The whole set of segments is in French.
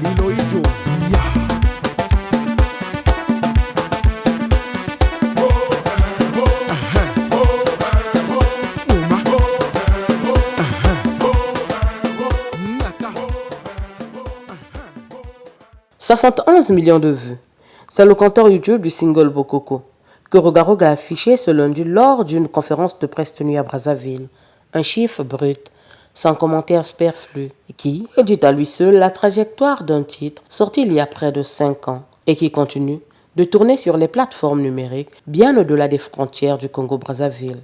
Iloïdjo, ya. Nata. 71 millions de vues. C'est le compteur YouTube du single Bokoko, que Roga Roga a affiché ce lundi lors d'une conférence de presse tenue à Brazzaville. Un chiffre brut, sans commentaire superflu, qui dit à lui seul la trajectoire d'un titre sorti il y a près de 5 ans et qui continue de tourner sur les plateformes numériques bien au-delà des frontières du Congo-Brazzaville.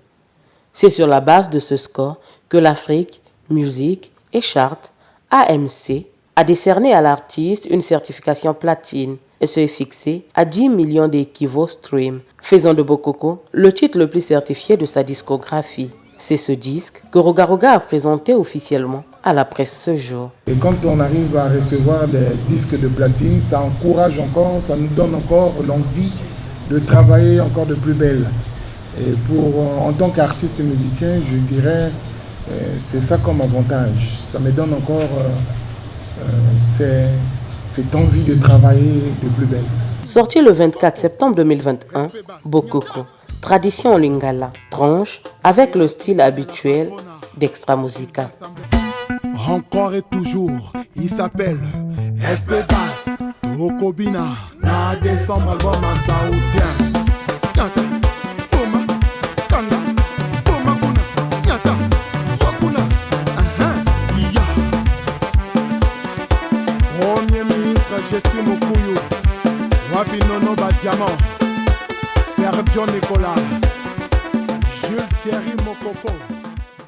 C'est sur la base de ce score que l'Afrique Music et Chart, AMC, a décerné à l'artiste une certification platine et se est fixé à 10 millions d'équivalents stream, faisant de Bokoko le titre le plus certifié de sa discographie. C'est ce disque que Roga Roga a présenté officiellement à la presse ce jour. Et quand on arrive à recevoir des disques de platine, ça encourage encore, ça nous donne encore l'envie de travailler encore de plus belle. Et en tant qu'artiste et musicien, je dirais, c'est ça comme avantage. Ça me donne encore cette envie de travailler de plus belle. Sorti le 24 septembre 2021, Bokoko, tradition en lingala, tranche avec le style habituel d'Extra Musica. Encore et toujours, il s'appelle Espedas, Tokobina, na décembre album en saoudien. Nyata, Poma, Kanga, Poma Kuna, Nyata, Swakuna, Ya. Premier ministre Jessie Mukuyu, Wabi Nono Badiamant, Sergio Nicolas, Jules Thierry Mokoko.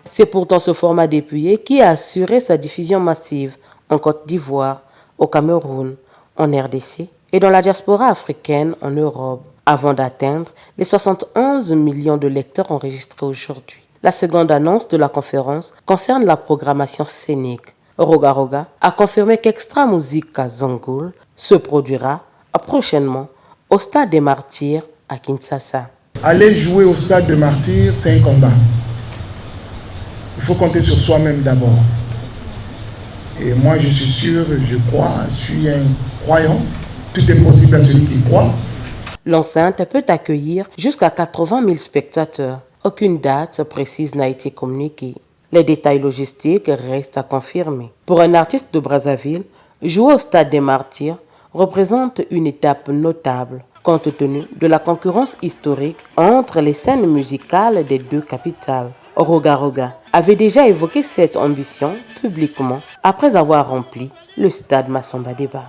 C'est pourtant ce format dépouillé qui a assuré sa diffusion massive en Côte d'Ivoire, au Cameroun, en RDC et dans la diaspora africaine en Europe, avant d'atteindre les 71 millions de lecteurs enregistrés aujourd'hui. La seconde annonce de la conférence concerne la programmation scénique. Roga Roga a confirmé qu'Extra Musica Zongoul se produira prochainement au Stade des Martyrs à Kinshasa. Aller jouer au Stade des Martyrs, c'est un combat. Il faut compter sur soi-même d'abord. Et moi, je suis sûr, je crois, je suis un croyant. Tout est possible à celui qui croit. L'enceinte peut accueillir jusqu'à 80 000 spectateurs. Aucune date précise n'a été communiquée. Les détails logistiques restent à confirmer. Pour un artiste de Brazzaville, jouer au Stade des Martyrs représente une étape notable, compte tenu de la concurrence historique entre les scènes musicales des deux capitales. Roga Roga avait déjà évoqué cette ambition publiquement après avoir rempli le stade Massamba Débat.